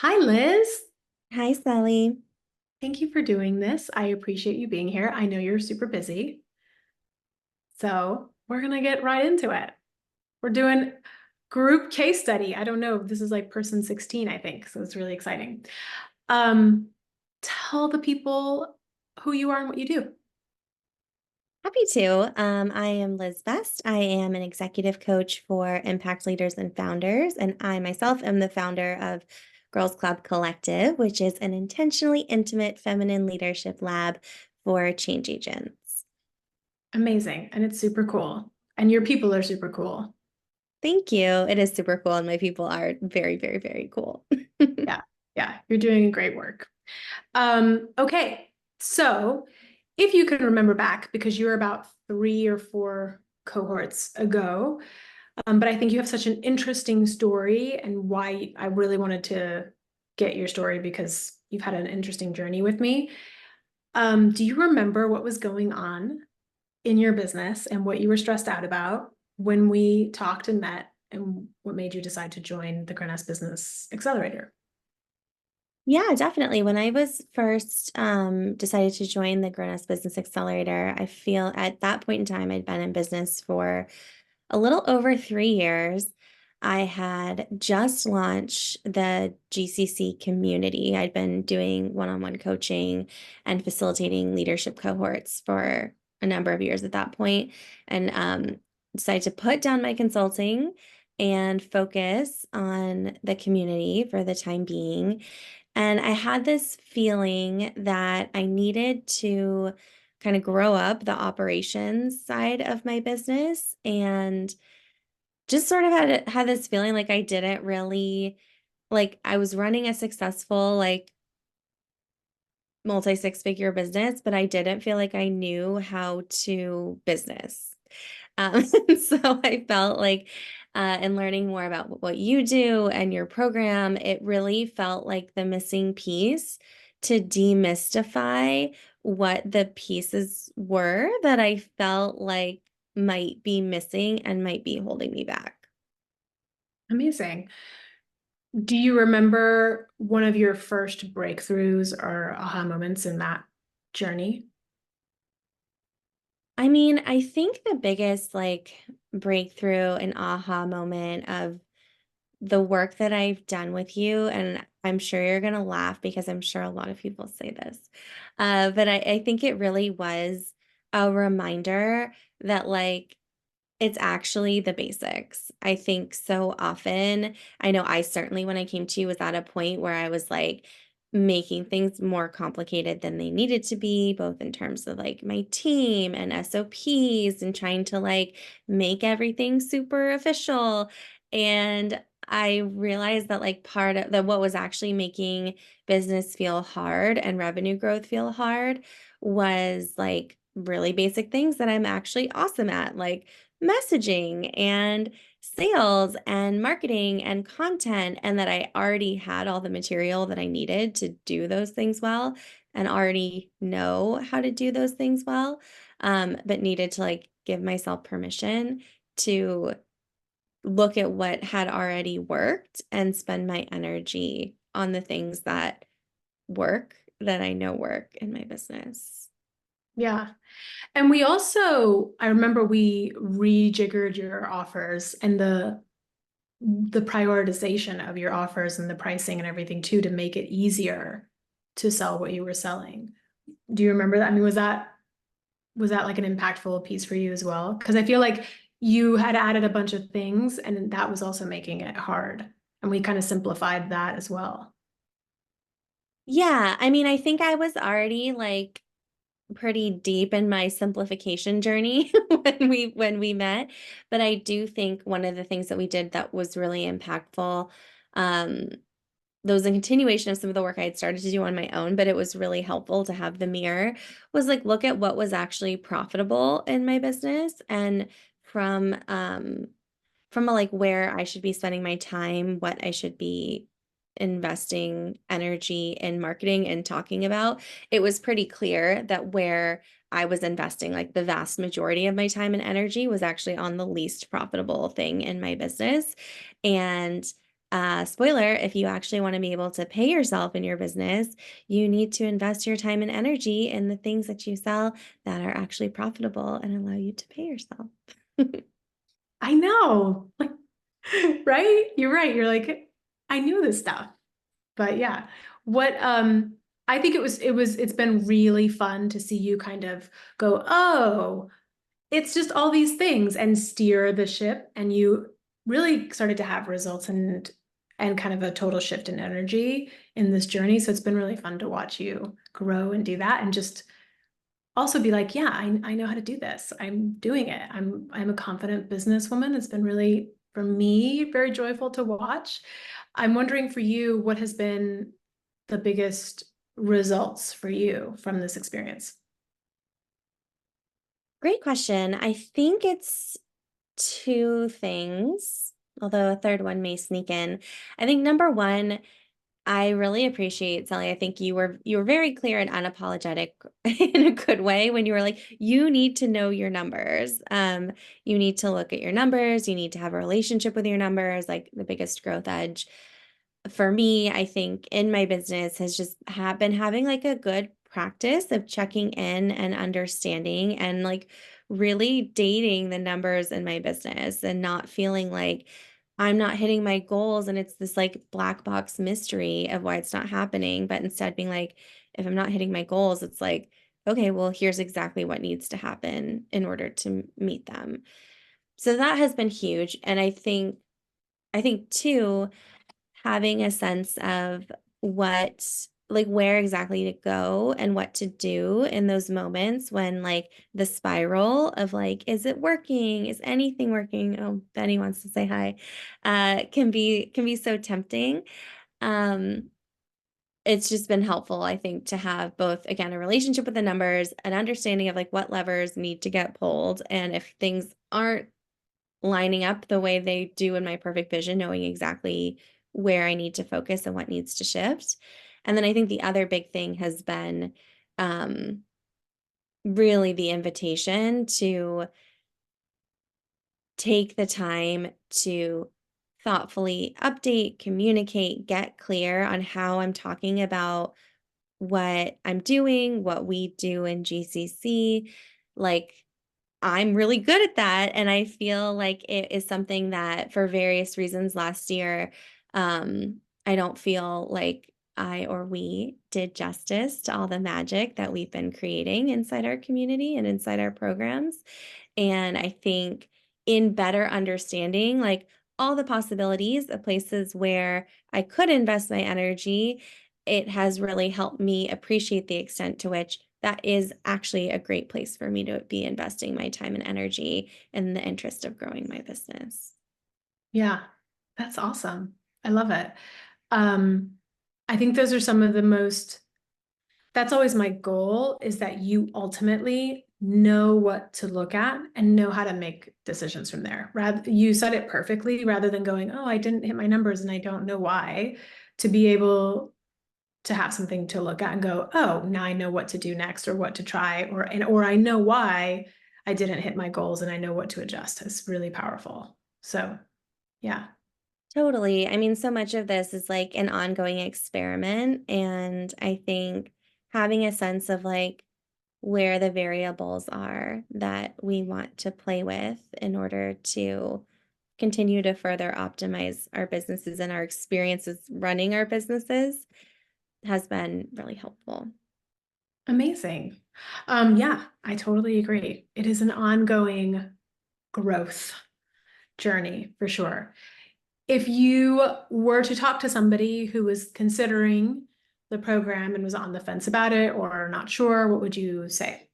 Hi, Liz. Hi, Sally. Thank you for doing this. I appreciate you being here. I know you're super busy, so we're gonna get right into it. We're doing group case study. I don't know. This is like person 16, I think, so it's really exciting. Um, Tell the people who you are and what you do. Happy to. I am Liz Best. I am an executive coach for impact leaders and founders, and I myself am the founder of Girls Club Collective, which is an intentionally intimate feminine leadership lab for change agents. Amazing, and it's super cool. And your people are super cool. Thank you. It is super cool, and my people are very, very, very cool. Yeah, yeah, you're doing great work. Okay, so if you can remember back, because you were about 3 or 4 cohorts ago, but I think you have such an interesting story and why I really wanted to get your story because you've had an interesting journey with me. Do you remember what was going on in your business and what you were stressed out about when we talked and met and what made you decide to join the Grenas Business Accelerator? Yeah, definitely. When I was first decided to join the Grown Business Accelerator, I feel at that point in time, I'd been in business for a little over 3 years. I had just launched the GCC community. I'd been doing one-on-one coaching and facilitating leadership cohorts for a number of years at that point, and decided to put down my consulting and focus on the community for the time being. And I had this feeling that I needed to kind of grow up the operations side of my business and just sort of had this feeling like I didn't really like I was running a successful like multi six figure business, but I didn't feel like I knew how to business. So I felt like in learning more about what you do and your program, it really felt like the missing piece to demystify what the pieces were that I felt like might be missing and might be holding me back. Amazing. Do you remember one of your first breakthroughs or aha moments in that journey? I mean, I think the biggest like breakthrough and aha moment of the work that I've done with you, and I'm sure you're gonna laugh because I'm sure a lot of people say this, but I think it really was a reminder that like it's actually the basics. I think so often, I know I certainly, when I came to you, was at a point where I was like making things more complicated than they needed to be, both in terms of like my team and SOPs and trying to like make everything super official. And I realized that like part of that what was actually making business feel hard and revenue growth feel hard was like really basic things that I'm actually awesome at, like messaging and sales and marketing and content, and that I already had all the material that I needed to do those things well and already know how to do those things well, but needed to like give myself permission to look at what had already worked and spend my energy on the things that work that I know work in my business. Yeah. And we also, I remember we rejiggered your offers and the prioritization of your offers and the pricing and everything too to make it easier to sell what you were selling. Do you remember that? I mean, was that like an impactful piece for you as well? Because I feel like you had added a bunch of things and that was also making it hard. And we kind of simplified that as well. Yeah, I mean, I think I was already like pretty deep in my simplification journey when we met, but I do think one of the things that we did that was really impactful, um, that was a continuation of some of the work I had started to do on my own, but it was really helpful to have the mirror, was like look at what was actually profitable in my business and from from a, like where I should be spending my time, what I should be investing energy in marketing and talking about, it was pretty clear that where I was investing like the vast majority of my time and energy was actually on the least profitable thing in my business. And Spoiler, if you actually want to be able to pay yourself in your business, you need to invest your time and energy in the things that you sell that are actually profitable and allow you to pay yourself. I know. Right? You're right. You're like, I knew this stuff. But yeah, what I think it's been really fun to see you kind of go, oh, it's just all these things and steer the ship, and you really started to have results and kind of a total shift in energy in this journey. So it's been really fun to watch you grow and do that and just also be like, yeah, I know how to do this. I'm doing it. I'm a confident businesswoman. It's been really, for me, very joyful to watch. I'm wondering for you, what has been the biggest results for you from this experience? Great question. I think it's two things, although a third one may sneak in. I think number one, I really appreciate, Sally. I think you were very clear and unapologetic in a good way when you were like, you need to know your numbers. You need to look at your numbers. You need to have a relationship with your numbers. Like the biggest growth edge for me, I think in my business has just been having like a good practice of checking in and understanding and like really dating the numbers in my business and not feeling like I'm not hitting my goals and it's this like black box mystery of why it's not happening, but instead being like, if I'm not hitting my goals, it's like, okay, well, here's exactly what needs to happen in order to meet them. So that has been huge. And I think too, having a sense of what like where exactly to go and what to do in those moments when like the spiral of like is it working, is anything working, oh Benny wants to say hi, can be so tempting. um it's just been helpful, I think, to have both again a relationship with the numbers, an understanding of like what levers need to get pulled, and if things aren't lining up the way they do in my perfect vision, knowing exactly where I need to focus and what needs to shift. And then I think the other big thing has been um, really the invitation to take the time to thoughtfully update, communicate, get clear on how I'm talking about what I'm doing, what we do in GCC. Like, I'm really good at that, and I feel like it is something that for various reasons last year, I don't feel like I or we did justice to all the magic that we've been creating inside our community and inside our programs. And I think in better understanding, like all the possibilities of places where I could invest my energy, it has really helped me appreciate the extent to which that is actually a great place for me to be investing my time and energy in the interest of growing my business. Yeah, that's awesome. I love it. Um, I think those are some of the most, that's always my goal is that you ultimately know what to look at and know how to make decisions from there. Rather, you said it perfectly rather than going, oh, I didn't hit my numbers and I don't know why, to be able to have something to look at and go, oh, now I know what to do next or what to try, or I know why I didn't hit my goals and I know what to adjust. It's really powerful. So yeah. Totally. I mean, so much of this is like an ongoing experiment. And I think having a sense of like where the variables are that we want to play with in order to continue to further optimize our businesses and our experiences running our businesses has been really helpful. Amazing. Yeah, I totally agree. It is an ongoing growth journey for sure. If you were to talk to somebody who was considering the program and was on the fence about it or not sure, what would you say?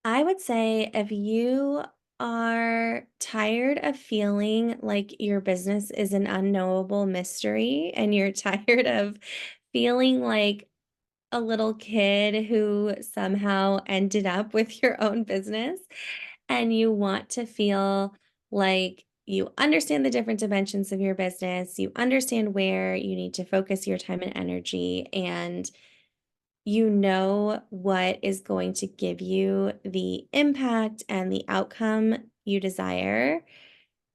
I would say if you are tired of feeling like your business is an unknowable mystery and you're tired of feeling like a little kid who somehow ended up with your own business and you want to feel like you understand the different dimensions of your business, you understand where you need to focus your time and energy, and you know what is going to give you the impact and the outcome you desire,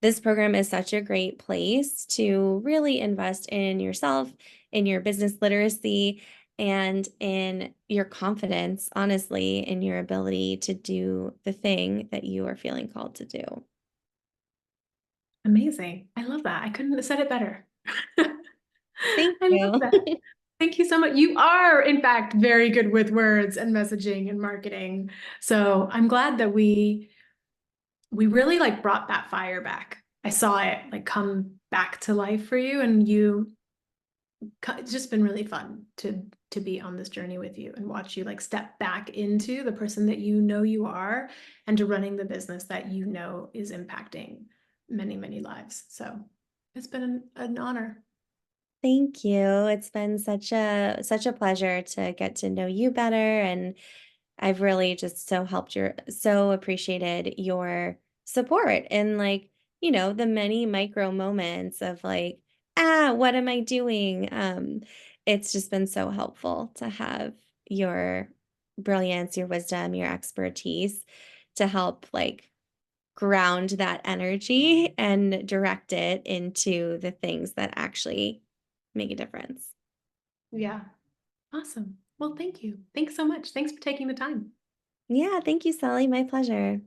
this program is such a great place to really invest in yourself, in your business literacy, and in your confidence, honestly, in your ability to do the thing that you are feeling called to do. Amazing. I love that. I couldn't have said it better. Thank I love you. that. Thank you so much. You are, in fact, very good with words and messaging and marketing. So I'm glad that we really like brought that fire back. I saw it like come back to life for you, and it's just been really fun to be on this journey with you and watch you like step back into the person that you know you are and to running the business that you know is impacting many, many lives. So it's been an honor. Thank you. It's been such a pleasure to get to know you better, and I've really just so appreciated your support and like, the many micro moments of like, what am I doing? It's just been so helpful to have your brilliance, your wisdom, your expertise to help like ground that energy and direct it into the things that actually make a difference. Yeah. Awesome. Well, thank you. Thanks so much. Thanks for taking the time. Yeah, thank you, Sally. My pleasure.